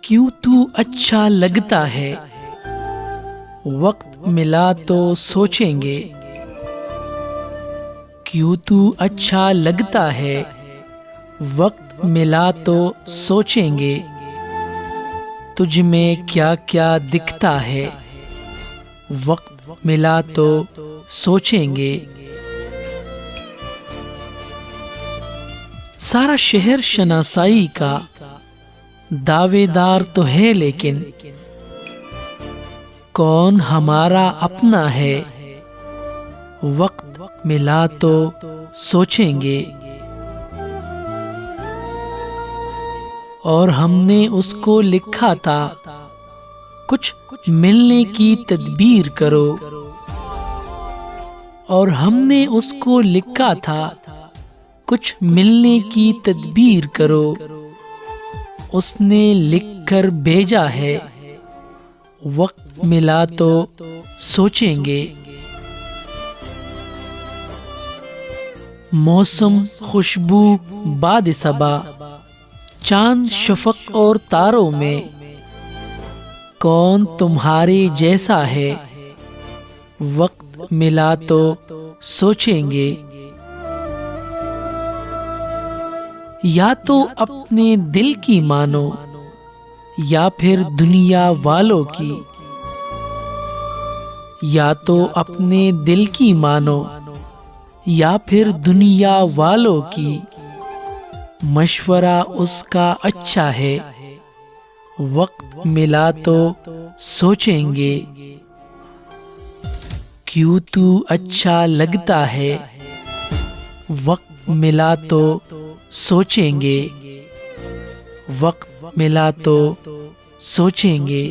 क्यों तू अच्छा लगता है, वक्त मिला तो सोचेंगे। क्यों तू अच्छा लगता है, वक्त मिला तो सोचेंगे। तुझ में क्या क्या दिखता है, वक्त मिला तो सोचेंगे। सारा शहर शनासाई का दावेदार तो है, लेकिन कौन हमारा अपना है, वक्त मिला तो सोचेंगे। और हमने उसको लिखा था, कुछ मिलने की तदबीर करो। और हमने उसको लिखा था, कुछ मिलने की तदबीर करो। उसने लिखकर भेजा है, वक्त मिला तो सोचेंगे। मौसम, खुशबू, बाद सबा, चांद, शफक और तारों में कौन तुम्हारे जैसा है, वक्त मिला तो सोचेंगे। या तो अपने दिल की मानो, या फिर दुनिया वालों की। या तो अपने दिल की मानो, या फिर दुनिया वालों की। मशवरा उसका अच्छा है, वक्त मिला तो सोचेंगे। क्यों तू अच्छा लगता है, वक्त मिला तो सोचेंगे। वक्त मिला तो सोचेंगे।